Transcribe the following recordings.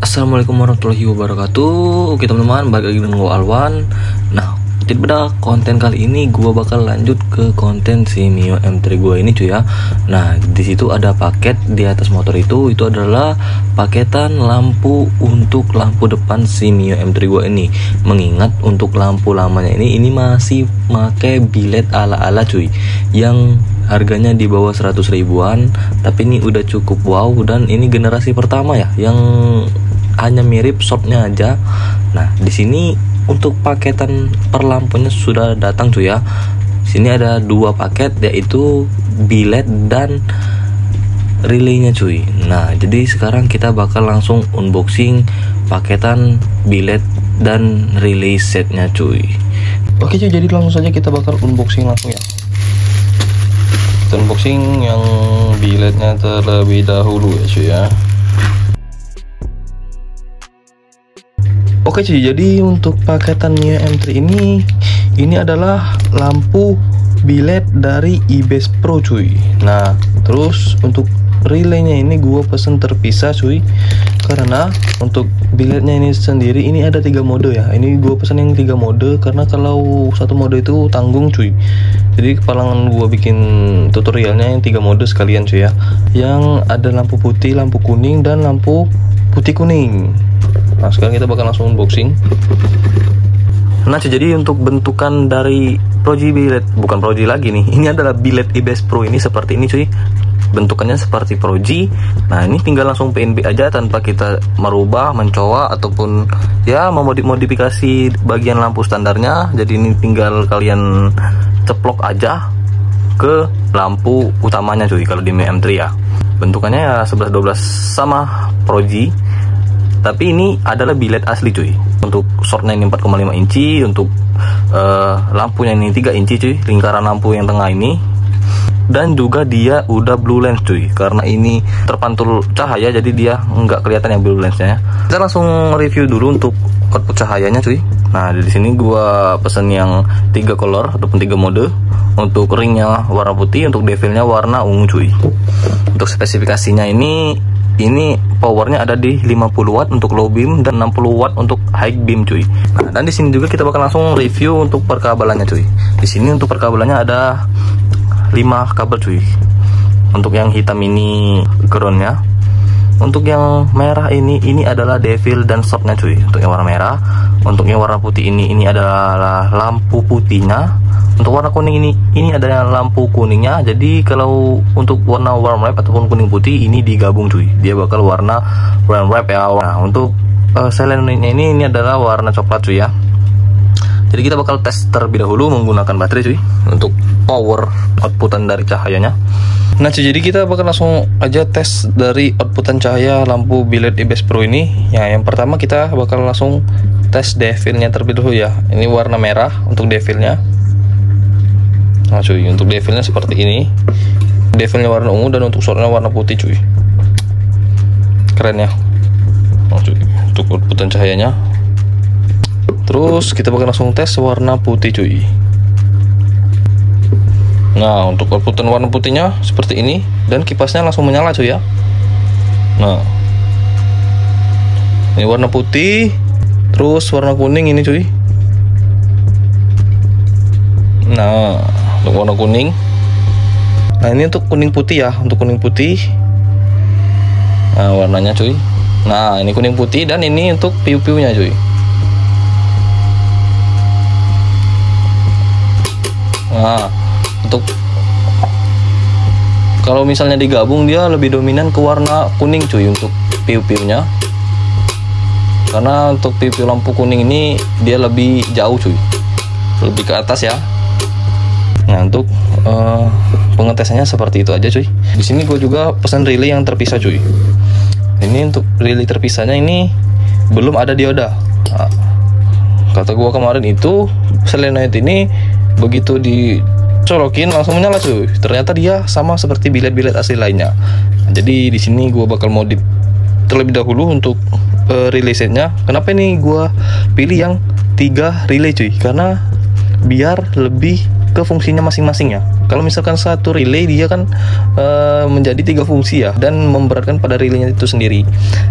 Assalamualaikum warahmatullahi wabarakatuh. Oke teman-teman, balik lagi dengan gue Alwan. Nah, jadi pada konten kali ini gue bakal lanjut ke konten si Mio M3 gue ini cuy ya. Nah, di situ ada paket di atas motor itu adalah paketan lampu untuk lampu depan si Mio M3 gue ini. Mengingat untuk lampu lamanya ini masih pakai bilet ala-ala cuy, yang harganya di bawah 100 ribuan, tapi ini udah cukup wow, dan ini generasi pertama ya, yang hanya mirip shopnya aja. Nah, di sini untuk paketan per lampunya sudah datang cuy ya. Sini ada dua paket, yaitu bilet dan relaynya cuy. Nah, jadi sekarang kita bakal langsung unboxing paketan bilet dan relay setnya cuy. Oke cuy, jadi langsung saja kita bakal unboxing langsung ya. Kita unboxing yang biletnya terlebih dahulu ya cuy ya. Oke cuy, jadi untuk paketan Mio M3 ini adalah lampu bilet dari eBase Pro cuy. Nah, terus untuk relaynya ini gua pesen terpisah cuy, karena untuk biletnya ini sendiri ini ada 3 mode ya. Ini gua pesen yang 3 mode karena kalau satu mode itu tanggung cuy. Jadi kepalangan gua bikin tutorialnya yang 3 mode sekalian cuy ya, yang ada lampu putih, lampu kuning, dan lampu putih kuning. Nah, sekarang kita bakal langsung unboxing. Nah, jadi untuk bentukan dari Proji bilet, bukan Proji lagi nih, ini adalah bilet eBase Pro ini seperti ini cuy. Bentukannya seperti Proji. Nah, ini tinggal langsung PNB aja tanpa kita merubah, mencoba ataupun ya memodifikasi bagian lampu standarnya. Jadi ini tinggal kalian ceplok aja ke lampu utamanya cuy kalau di Mio M3 ya. Bentukannya ya 11-12 sama Proji. Tapi ini adalah bilet asli cuy. Untuk shortnya ini 4,5 inci, untuk lampunya ini 3 inci cuy, lingkaran lampu yang tengah ini. Dan juga dia udah blue lens cuy, karena ini terpantul cahaya jadi dia nggak kelihatan yang blue lensnya. Kita langsung review dulu untuk output cahayanya cuy. Nah, di sini gua pesen yang 3 color ataupun 3 mode. Untuk ringnya warna putih, untuk devilnya warna ungu cuy. Untuk spesifikasinya ini powernya ada di 50 watt untuk low beam dan 60 watt untuk high beam cuy. Nah, dan di sini juga kita bakal langsung review untuk perkabelannya cuy. Di sini untuk perkabelannya ada 5 kabel cuy. Untuk yang hitam ini groundnya. Untuk yang merah ini adalah devil dan shortnya cuy. Untuk yang warna merah. Untuk yang warna putih ini adalah lampu putihnya. Untuk warna kuning ini adalah lampu kuningnya. Jadi kalau untuk warna warm wrap ataupun kuning putih ini digabung cuy, dia bakal warna warm wrap ya. Nah, untuk selenitnya ini adalah warna coklat cuy ya. Jadi kita bakal tes terlebih dahulu menggunakan baterai cuy untuk power outputan dari cahayanya. Nah cuy, jadi kita bakal langsung aja tes dari outputan cahaya lampu bilet eBase Pro ini. Ya, yang pertama kita bakal langsung tes devilnya terlebih dahulu ya. Ini warna merah untuk devilnya. Nah cuy, untuk devilnya seperti ini. Devilnya warna ungu dan untuk shortnya warna putih cuy. Keren ya. Nah cuy, untuk outputan cahayanya. Terus kita bakal langsung tes warna putih cuy. Nah, untuk outputan warna putihnya seperti ini, dan kipasnya langsung menyala cuy ya. Nah, ini warna putih, terus warna kuning ini cuy. Nah, untuk warna kuning. Nah, ini untuk kuning putih ya, untuk kuning putih. Nah, warnanya cuy. Nah, ini kuning putih, dan ini untuk piu-piunya cuy. Nah, untuk kalau misalnya digabung dia lebih dominan ke warna kuning cuy untuk piu-piunya. Karena untuk piu-piu lampu kuning ini dia lebih jauh cuy, lebih ke atas ya. Nah, untuk pengetesannya seperti itu aja cuy. Di sini gue juga pesan relay yang terpisah cuy. Ini untuk relay terpisahnya ini belum ada dioda. Nah, kata gue kemarin itu selenite ini begitu dicolokin langsung menyala cuy. Ternyata dia sama seperti bilet-bilet asli lainnya. Nah, jadi di sini gue bakal modif terlebih dahulu untuk relay setnya. Kenapa ini gue pilih yang 3 relay cuy? Karena biar lebih ke fungsinya masing-masing ya. Kalau misalkan satu relay dia kan menjadi 3 fungsi ya, dan memberatkan pada relaynya itu sendiri.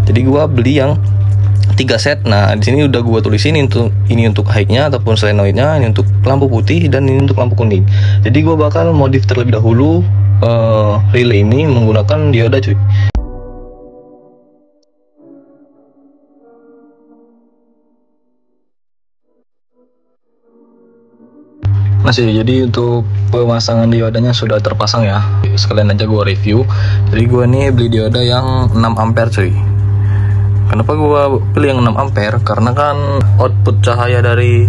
Jadi gua beli yang 3 set. Nah, di sini udah gua tulisin ini untuk high-nya ataupun solenoidnya, ini untuk lampu putih dan ini untuk lampu kuning. Jadi gua bakal modif terlebih dahulu relay ini menggunakan dioda cuy. Jadi untuk pemasangan diodanya sudah terpasang ya. Sekalian aja gua review. Jadi gua nih beli dioda yang 6 ampere cuy. Kenapa gua pilih yang 6 ampere? Karena kan output cahaya dari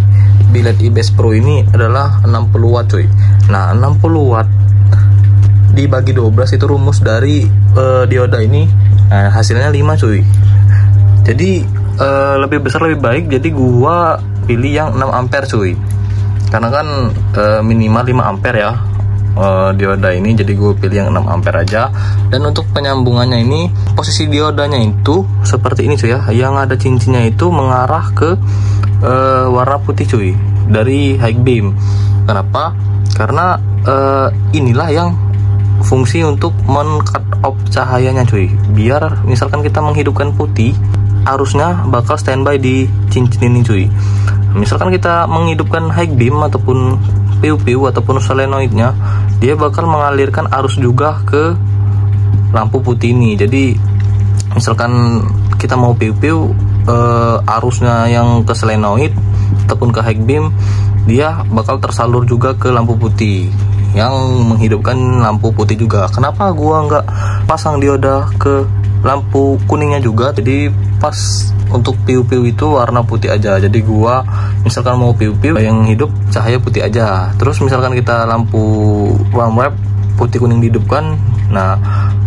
bilet IBES Pro ini adalah 60 watt cuy. Nah, 60 watt dibagi 12 itu rumus dari dioda ini. Nah, hasilnya 5 cuy. Jadi lebih besar lebih baik, jadi gua pilih yang 6 ampere cuy. Karena kan minimal 5 ampere ya dioda ini, jadi gue pilih yang 6 ampere aja. Dan untuk penyambungannya ini, posisi diodanya itu seperti ini cuy ya, yang ada cincinnya itu mengarah ke warna putih cuy, dari high beam. Kenapa? Karena inilah yang fungsi untuk men-cut off cahayanya cuy. Biar misalkan kita menghidupkan putih, arusnya bakal standby di cincin ini cuy. Misalkan kita menghidupkan high beam ataupun PU-PU ataupun solenoidnya, dia bakal mengalirkan arus juga ke lampu putih ini. Jadi misalkan kita mau PU-PU, arusnya yang ke solenoid ataupun ke high beam, dia bakal tersalur juga ke lampu putih yang menghidupkan lampu putih juga. Kenapa gua nggak pasang dioda ke lampu kuningnya juga? Jadi pas untuk PU-PU itu warna putih aja. Jadi gua misalkan mau PU-PU yang hidup cahaya putih aja. Terus misalkan kita lampu warm wrap putih kuning dihidupkan, nah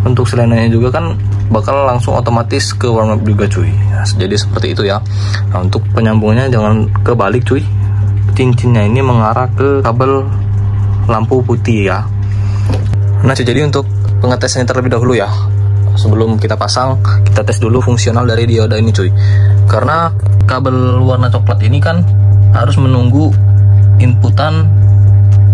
untuk selenanya juga kan bakal langsung otomatis ke warm wrap juga cuy. Nah, jadi seperti itu ya. Nah, untuk penyambungannya jangan kebalik cuy. Cincinnya ini mengarah ke kabel lampu putih ya. Nah, jadi untuk pengetesannya terlebih dahulu ya. Sebelum kita pasang, kita tes dulu fungsional dari dioda ini cuy. Karena kabel warna coklat ini kan harus menunggu inputan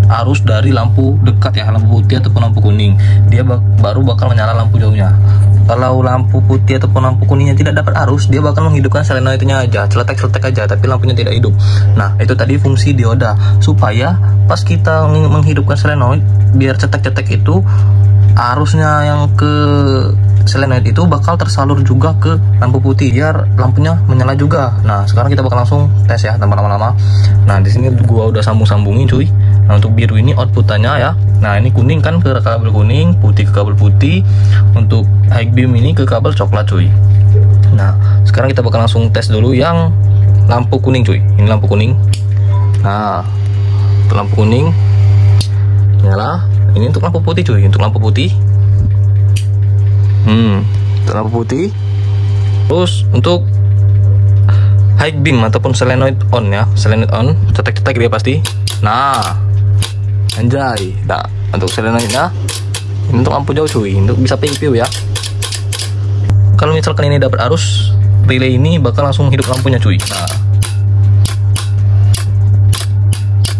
arus dari lampu dekat ya, lampu putih ataupun lampu kuning. Dia baru bakal menyala lampu jauhnya. Kalau lampu putih ataupun lampu kuningnya tidak dapat arus, dia bakal menghidupkan solenoidnya aja, celetek-celetek aja, tapi lampunya tidak hidup. Nah, itu tadi fungsi dioda, supaya pas kita menghidupkan solenoid, biar cetek-cetek itu arusnya yang ke solenoid itu bakal tersalur juga ke lampu putih, biar lampunya menyala juga. Nah, sekarang kita bakal langsung tes ya tanpa lama-lama. Nah, di sini gua udah sambung-sambungin cuy. Nah, untuk biru ini outputannya ya. Nah, ini kuning kan ke kabel kuning, putih ke kabel putih. Untuk high beam ini ke kabel coklat cuy. Nah, sekarang kita bakal langsung tes dulu yang lampu kuning cuy. Ini lampu kuning. Nah, untuk lampu kuning nyala. Ini untuk lampu putih cuy, untuk lampu putih. Untuk lampu putih. Terus untuk high beam ataupun solenoid on ya, solenoid on, cetek-cetek dia pasti. Nah, anjay. Nah, untuk solenoidnya ini untuk lampu jauh cuy, untuk bisa PU ya. Kalau misalkan ini dapat arus, relay ini bakal langsung hidup lampunya cuy.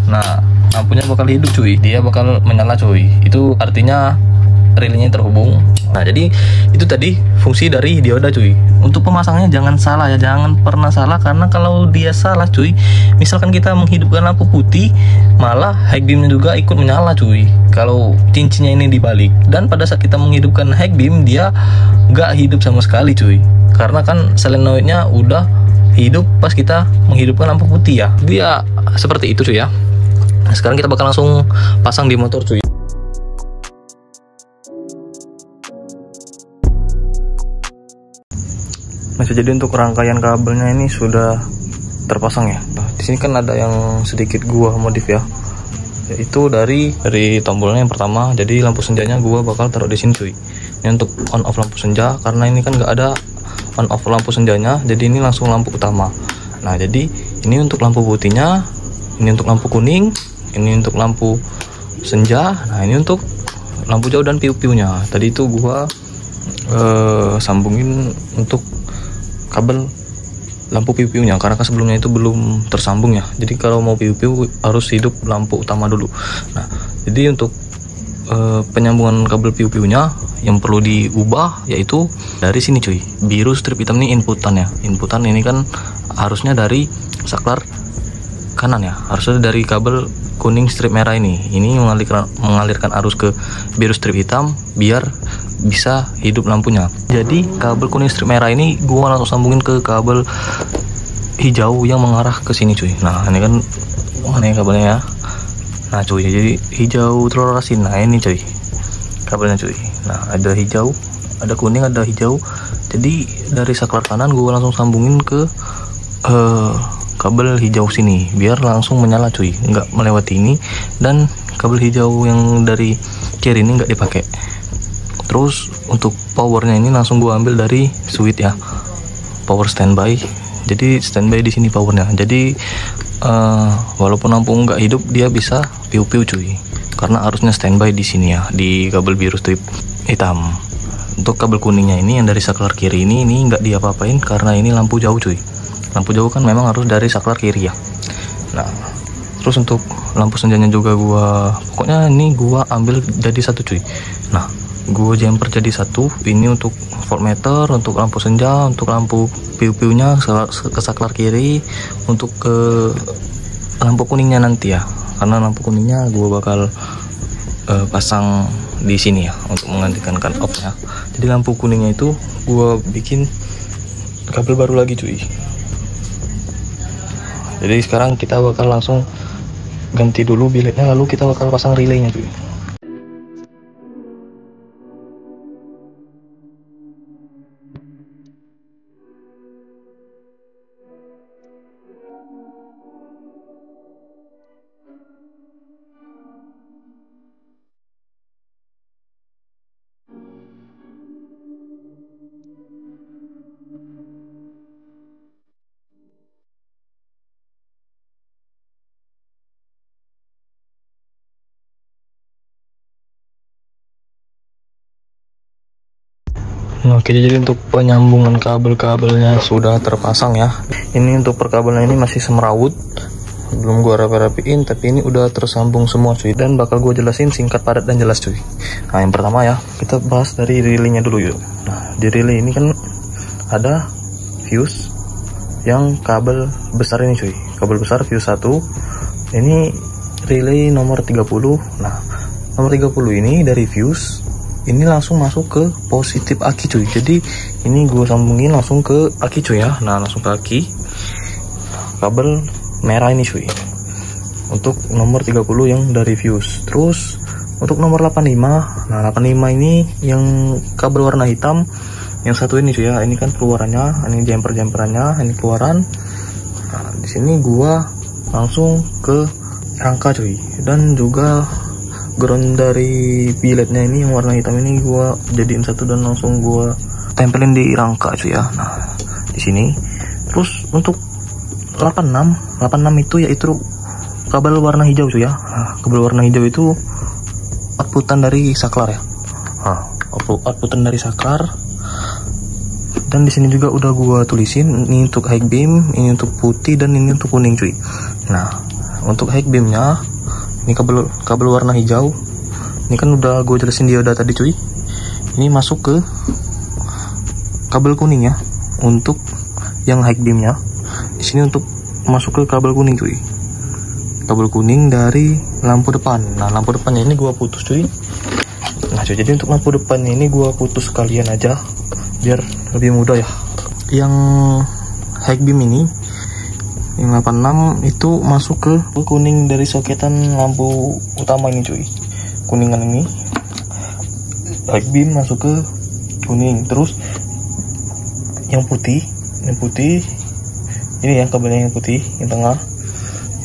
Nah, lampunya bakal hidup cuy, dia bakal menyala cuy. Itu artinya relaynya terhubung. Nah, jadi itu tadi fungsi dari dioda cuy. Untuk pemasangannya jangan salah ya, jangan pernah salah, karena kalau dia salah cuy, misalkan kita menghidupkan lampu putih, malah high beamnya juga ikut menyala cuy. Kalau cincinnya ini dibalik, dan pada saat kita menghidupkan high beam, dia nggak hidup sama sekali cuy, karena kan solenoidnya udah hidup pas kita menghidupkan lampu putih ya. Dia seperti itu cuy ya. Nah, sekarang kita bakal langsung pasang di motor cuy. Nah, jadi untuk rangkaian kabelnya ini sudah terpasang ya. Nah, di sini kan ada yang sedikit gua modif ya, yaitu dari tombolnya yang pertama. Jadi lampu senjanya gua bakal taruh di sini cuy. Ini untuk on off lampu senja, karena ini kan nggak ada on off lampu senjanya, jadi ini langsung lampu utama. Nah, jadi ini untuk lampu putihnya, ini untuk lampu kuning, ini untuk lampu senja. Nah, ini untuk lampu jauh dan piu-piunya. Tadi itu gua sambungin untuk kabel lampu piu-piunya, karena kan sebelumnya itu belum tersambung ya. Jadi kalau mau piu-piu harus hidup lampu utama dulu. Nah, jadi untuk penyambungan kabel piu-piunya yang perlu diubah yaitu dari sini cuy. Biru strip hitam ini inputan ya. Inputan ini kan harusnya dari saklar kanan ya, harusnya dari kabel kuning strip merah ini mengalirkan arus ke biru strip hitam biar bisa hidup lampunya. Jadi kabel kuning strip merah ini gua langsung sambungin ke kabel hijau yang mengarah ke sini cuy. Nah ini kan mana ya kabelnya ya. Nah cuy, jadi hijau fluoresin. Nah ini cuy kabelnya cuy. Nah ada hijau, ada kuning, ada hijau. Jadi dari saklar kanan gua langsung sambungin ke kabel hijau sini biar langsung menyala cuy, nggak melewati ini, dan kabel hijau yang dari kiri ini nggak dipakai. Terus untuk powernya ini langsung gua ambil dari switch ya, power standby. Jadi standby di sini powernya. Jadi walaupun lampu nggak hidup dia bisa piu-piu cuy, karena arusnya standby di sini ya, di kabel biru strip hitam. Untuk kabel kuningnya ini yang dari saklar kiri ini nggak diapa-apain karena ini lampu jauh cuy. Lampu jauh kan memang harus dari saklar kiri ya. Nah terus untuk lampu senjanya juga pokoknya ini gua ambil jadi satu cuy. Nah gua jumper jadi satu. Ini untuk voltmeter, untuk lampu senja, untuk lampu piu-piunya ke saklar kiri, untuk ke lampu kuningnya nanti ya, karena lampu kuningnya gua bakal pasang di sini ya untuk menggantikan cut off ya. Jadi lampu kuningnya itu gua bikin kabel baru lagi cuy. Jadi sekarang kita bakal langsung ganti dulu biletnya, lalu kita bakal pasang relaynya cuy. Oke, jadi untuk penyambungan kabel-kabelnya sudah terpasang ya. Ini untuk perkabelan ini masih semrawut, belum gua rapi-rapiin, tapi ini udah tersambung semua cuy, dan bakal gua jelasin singkat, padat, dan jelas cuy. Nah yang pertama ya, kita bahas dari relaynya dulu yuk. Nah di relay ini kan ada fuse yang kabel besar ini cuy, kabel besar fuse 1. Ini relay nomor 30. Nah nomor 30 ini dari fuse ini langsung masuk ke positif aki cuy. Jadi ini gue sambungin langsung ke aki cuy ya. Nah langsung ke aki kabel merah ini cuy, untuk nomor 30 yang dari fuse. Terus untuk nomor 85, nah 85 ini yang kabel warna hitam yang satu ini cuy ya. Ini kan keluarannya, ini jumper-jumperannya, ini keluaran. Nah di sini gua langsung ke rangka cuy, dan juga ground dari biletnya ini yang warna hitam ini gua jadiin satu dan langsung gua tempelin di rangka cuy ya. Nah di sini. Terus untuk 86 itu yaitu kabel warna hijau cuy ya. Nah, kabel warna hijau itu outputan dari saklar ya. Nah, outputan dari saklar. Dan di sini juga udah gua tulisin, ini untuk high beam, ini untuk putih, dan ini untuk kuning cuy. Nah untuk high beamnya ini kabel warna hijau. Ini kan udah gue jelasin dia udah tadi cuy. Ini masuk ke kabel kuning ya, untuk yang high beamnya. Di sini untuk masuk ke kabel kuning cuy, kabel kuning dari lampu depan. Nah lampu depannya ini gue putus cuy. Nah cuy, jadi untuk lampu depannya ini gue putus sekalian aja biar lebih mudah ya. Yang high beam ini yang 86 itu masuk ke kuning dari soketan lampu utama ini cuy. Kuningan ini high beam masuk ke kuning. Terus yang putih ini yang kabelnya yang putih yang tengah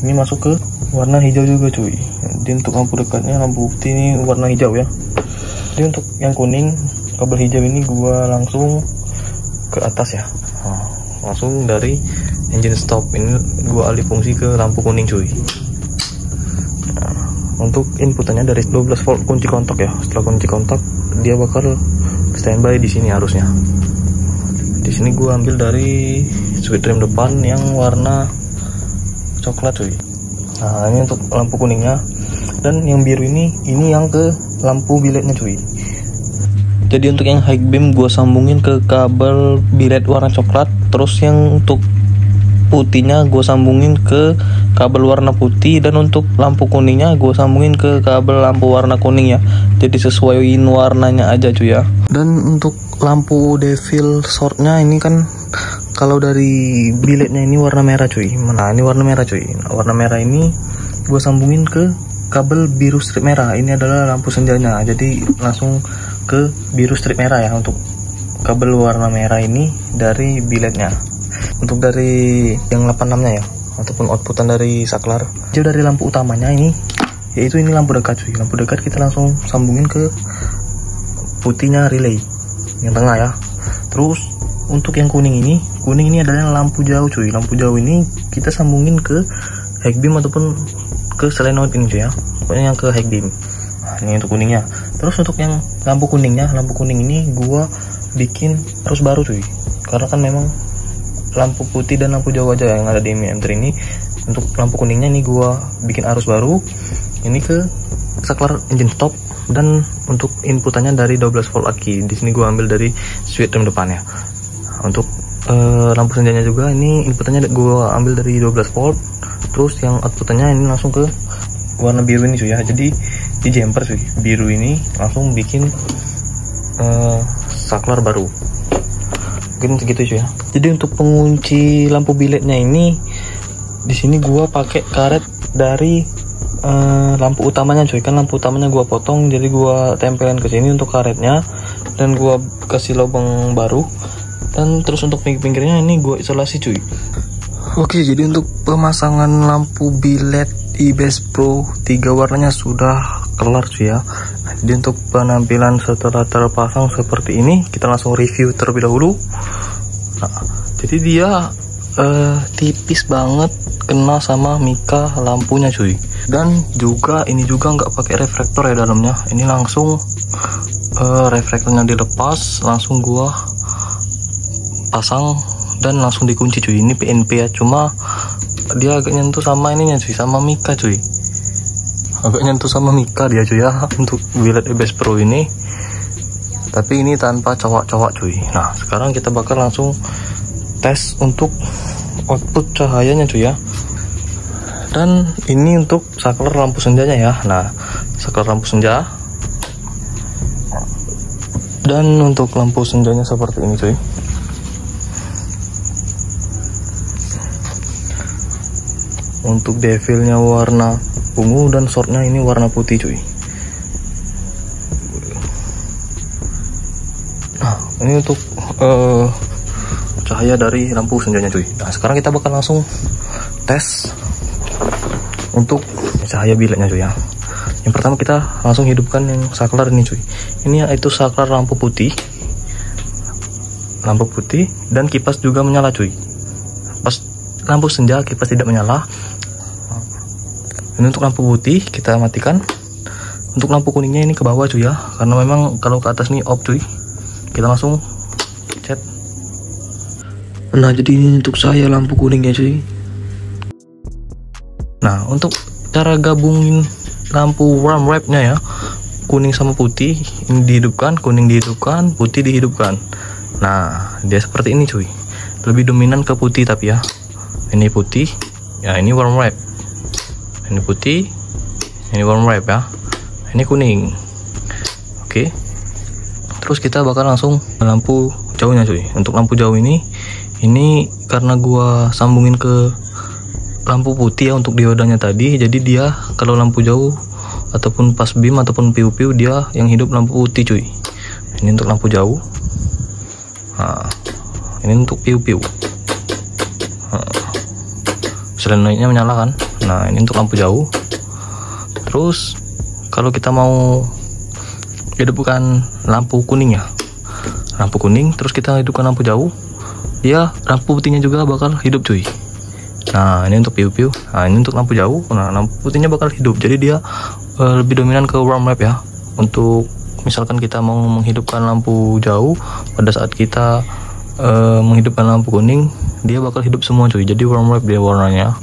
ini masuk ke warna hijau juga cuy. Jadi untuk lampu dekatnya lampu putih ini warna hijau ya. Jadi untuk yang kuning kabel hijau ini gua langsung ke atas ya. Nah, langsung dari engine stop ini gua alih fungsi ke lampu kuning cuy. Nah, untuk inputannya dari 12 volt kunci kontak ya. Setelah kunci kontak dia bakal standby di sini harusnya. Di sini gua ambil dari switch rem depan yang warna coklat cuy. Nah ini untuk lampu kuningnya, dan yang biru ini yang ke lampu biletnya cuy. Jadi untuk yang high beam gue sambungin ke kabel bilet warna coklat, terus yang untuk putihnya gue sambungin ke kabel warna putih, dan untuk lampu kuningnya gue sambungin ke kabel lampu warna kuning ya. Jadi sesuaiin warnanya aja cuy ya. Dan untuk lampu devil shortnya ini kan kalau dari biletnya ini warna merah cuy. Nah ini warna merah cuy. Nah, warna merah ini gue sambungin ke kabel biru strip merah. Ini adalah lampu senjanya, jadi langsung ke biru strip merah ya untuk kabel warna merah ini dari biletnya. Untuk dari yang 86-nya ya, ataupun outputan dari saklar. Jadi dari lampu utamanya ini, yaitu ini lampu dekat cuy. Lampu dekat kita langsung sambungin ke putihnya relay yang tengah ya. Terus untuk yang kuning ini adalah lampu jauh cuy. Lampu jauh ini kita sambungin ke high beam ataupun ke solenoid ini cuy ya. Pokoknya yang ke high beam. Nah, ini untuk kuningnya. Terus untuk yang lampu kuning ini gua bikin arus baru cuy. Karena kan memang lampu putih dan lampu jauh aja yang ada di Mi M3 ini. Untuk lampu kuningnya ini gua bikin arus baru. Ini ke saklar engine stop, dan untuk inputannya dari 12 volt aki. Di sini gua ambil dari switch rem depannya. Nah, untuk lampu senjanya juga ini inputannya gua ambil dari 12 volt. Terus yang outputannya ini langsung ke warna biru ini cuy ya. Jadi di jumper cuy, biru ini langsung bikin saklar baru. Mungkin segitu cuy ya. Jadi untuk pengunci lampu biletnya ini, di sini gua pakai karet dari lampu utamanya cuy. Kan lampu utamanya gua potong, jadi gua tempelin ke sini untuk karetnya, dan gua kasih lubang baru. Dan terus untuk pinggir-pinggirnya ini gua isolasi cuy. Oke, jadi untuk pemasangan lampu bilet IBES Pro 3 warnanya sudah kelar cuy ya. Jadi untuk penampilan setelah terpasang seperti ini, kita langsung review terlebih dahulu. Nah, jadi dia tipis banget kena sama mika lampunya cuy. Dan juga ini juga nggak pakai reflektor ya dalamnya. Ini langsung reflektornya dilepas, langsung gua pasang dan langsung dikunci cuy. Ini PNP ya, cuma dia agak nyentuh sama ininya cuy, sama mika cuy. Agak nyentuh sama mika dia cuy ya untuk bilet IBES Pro ini. Tapi ini tanpa cowok-cowok cuy. Nah sekarang kita bakal langsung tes untuk output cahayanya cuy ya. Dan ini untuk saklar lampu senjanya ya. Nah saklar lampu senja, dan untuk lampu senjanya seperti ini cuy. Untuk devilnya warna ungu dan shortnya ini warna putih cuy. Nah ini untuk cahaya dari lampu senjanya cuy. Nah sekarang kita bakal langsung tes untuk cahaya biletnya cuy ya. Yang pertama kita langsung hidupkan yang saklar ini cuy. Ini yaitu saklar lampu putih dan kipas juga menyala cuy. Pas lampu senja kipas tidak menyala. Ini untuk lampu putih kita matikan. Untuk lampu kuningnya ini ke bawah cuy ya, karena memang kalau ke atas nih off cuy. Kita langsung cet. Nah jadi ini untuk saya lampu kuningnya cuy. Nah untuk cara gabungin lampu warm wrap-nya ya, kuning sama putih ini dihidupkan, kuning dihidupkan, putih dihidupkan. Nah dia seperti ini cuy, lebih dominan ke putih tapi ya. Ini putih ya, ini warm wrap. Ini putih, ini warm wrap ya, ini kuning. Oke, terus kita bakal langsung lampu jauhnya cuy. Untuk lampu jauh ini karena gua sambungin ke lampu putih ya untuk diodanya tadi, jadi dia kalau lampu jauh ataupun pas beam ataupun piu-piu dia yang hidup lampu putih cuy. Ini untuk lampu jauh. Nah, ini untuk piu-piu. Selenoidnya menyala kan. Nah ini untuk lampu jauh. Terus kalau kita mau hidupkan lampu kuning ya, lampu kuning terus kita hidupkan lampu jauh, ya lampu putihnya juga bakal hidup cuy. Nah ini untuk piu-piu. Nah ini untuk lampu jauh. Nah lampu putihnya bakal hidup, jadi dia lebih dominan ke warm wrap ya. Untuk misalkan kita mau menghidupkan lampu jauh, pada saat kita menghidupkan lampu kuning, dia bakal hidup semua cuy. Jadi warm wrap dia warnanya.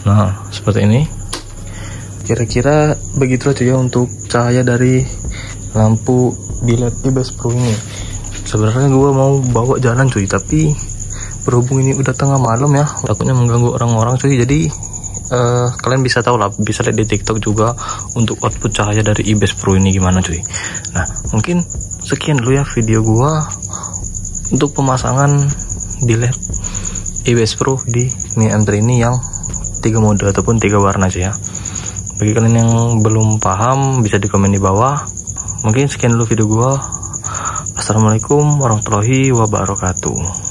Nah seperti ini. Kira-kira begitulah cuy ya untuk cahaya dari lampu bilet IBES Pro ini. Sebenarnya gue mau bawa jalan cuy, tapi berhubung ini udah tengah malam ya, takutnya mengganggu orang-orang cuy. Jadi kalian bisa tahu lah, bisa lihat di TikTok juga untuk output cahaya dari IBES Pro ini gimana cuy. Nah mungkin sekian dulu ya video gue untuk pemasangan bilet IBES Pro di Mi M3 ini yang 3 mode ataupun 3 warna aja ya. Bagi kalian yang belum paham bisa di komen di bawah. Mungkin sekian dulu video gua. Assalamualaikum warahmatullahi wabarakatuh.